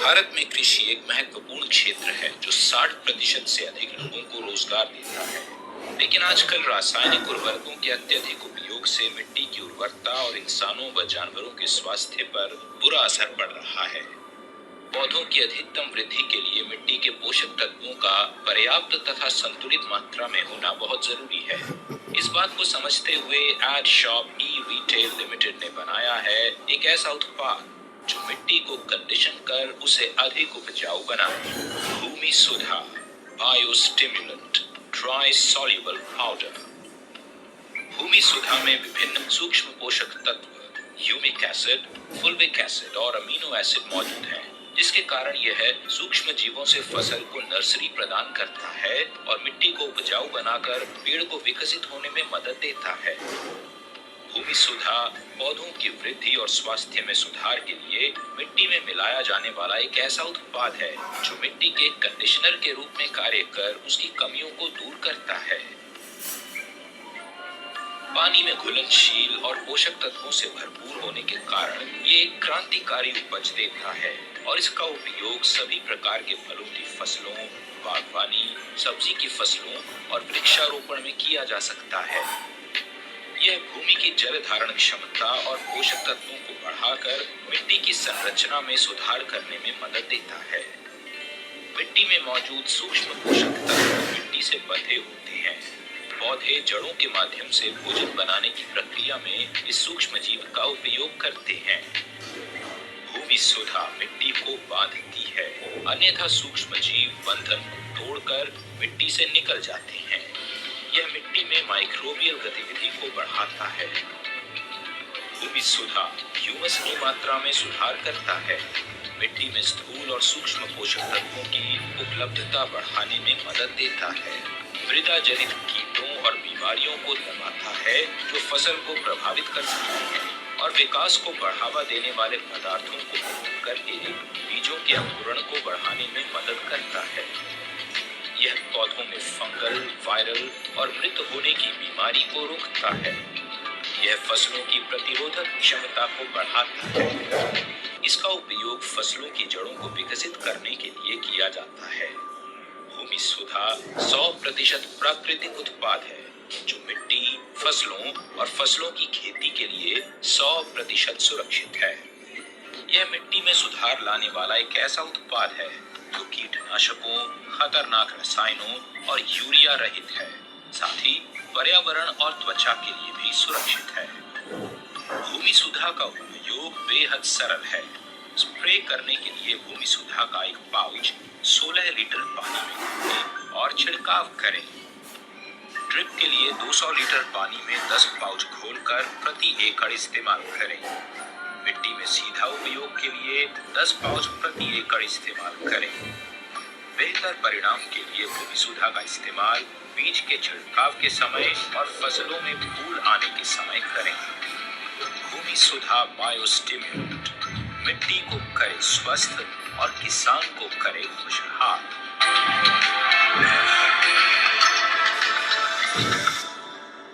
भारत में कृषि एक महत्वपूर्ण क्षेत्र है जो 60% से अधिक लोगों को रोजगार देता है। लेकिन आजकल रासायनिक उर्वरकों के अत्यधिक उपयोग से मिट्टी की उर्वरता और इंसानों व जानवरों के स्वास्थ्य पर बुरा असर पड़ रहा है। पौधों की अधिकतम वृद्धि के लिए मिट्टी के पोषक तत्वों का पर्याप्त तथा संतुलित मात्रा में होना बहुत जरूरी है। इस बात को समझते हुए एड शॉप ई रिटेल लिमिटेड ने बनाया है एक ऐसा उत्पाद जो मिट्टी को कंडीशन कर उसे अधिक उपजाऊ बनाए। भूमि सुधा बायोस्टिमुलेंट ड्राई सॉल्युबल पाउडर। भूमि सुधा में विभिन्न सूक्ष्म पोषक तत्व, ह्यूमिक एसिड, फुल्विक एसिड और अमीनो एसिड मौजूद हैं, जिसके कारण यह सूक्ष्म जीवों से फसल को नर्सरी प्रदान करता है और मिट्टी को उपजाऊ बनाकर पेड़ को विकसित होने में मदद देता है। भूमि सुधा पौधों की वृद्धि और स्वास्थ्य में सुधार के लिए मिट्टी में मिलाया जाने वाला एक ऐसा उत्पाद है जो मिट्टी के कंडीशनर के रूप में कार्य कर उसकी कमियों को दूर करता है। पानी में घुलनशील और पोषक तत्वों से भरपूर होने के कारण ये एक क्रांतिकारी उपज देता है और इसका उपयोग सभी प्रकार के फलों की फसलों, बागवानी, सब्जी की फसलों और वृक्षारोपण में किया जा सकता है। यह भूमि की जल धारण क्षमता और पोषक तत्वों को बढ़ाकर मिट्टी की संरचना में सुधार करने में मदद देता है। मिट्टी में मौजूद सूक्ष्म पोषक तत्व मिट्टी से बंधे होते हैं। पौधे जड़ों के माध्यम से भोजन बनाने की प्रक्रिया में इस सूक्ष्म जीव का उपयोग करते हैं। भूमि सुधा मिट्टी को बांधती है, अन्यथा सूक्ष्म जीव बंधन को तोड़कर मिट्टी से निकल जाते हैं। यह मिट्टी में माइक्रोबियल गतिविधि को बढ़ाता है। भूमि सुधा ह्यूमस की मात्रा में सुधार करता है, मिट्टी में स्थूल और सूक्ष्म पोषक तत्वों की उपलब्धता बढ़ाने में मदद देता है। मृदा जनित कीटों और बीमारियों को दबाता है जो फसल को प्रभावित कर सकती हैं और विकास को बढ़ावा देने वाले पदार्थों को मुक्त करके बीजों के अंकुरण को बढ़ाने में मदद करता है। यह पौधों में फंगल, वायरल और मृत होने की बीमारी को रोकता है। यह फसलों की प्रतिरोधक क्षमता को बढ़ाता है। इसका उपयोग फसलों की जड़ों को विकसित करने के लिए किया जाता है। भूमि सुधा 100% प्राकृतिक उत्पाद है जो मिट्टी, फसलों और फसलों की खेती के लिए 100% सुरक्षित है। यह मिट्टी में सुधार लाने वाला एक ऐसा उत्पाद है जो कीटनाशकों, खतरनाक रसायनों और यूरिया रहित है, साथ ही पर्यावरण और त्वचा के लिए भी सुरक्षित है। भूमि सुधा का उपयोग बेहद सरल है। स्प्रे करने के लिए भूमि सुधा का एक पाउच 16 लीटर पानी में घोलें और छिड़काव करें। ड्रिप के लिए 200 लीटर पानी में 10 पाउच घोलकर प्रति एकड़ इस्तेमाल करें। मिट्टी में सीधा उपयोग के लिए 10 पाउच प्रति एकड़ इस्तेमाल करें। बेहतर परिणाम के लिए भूमि सुधा का इस्तेमाल बीज के छिड़काव के समय और फसलों में फूल आने के समय करें। भूमि सुधा बायोस्टिमुलेंट मिट्टी को करे स्वस्थ और किसान को करे खुशहाल।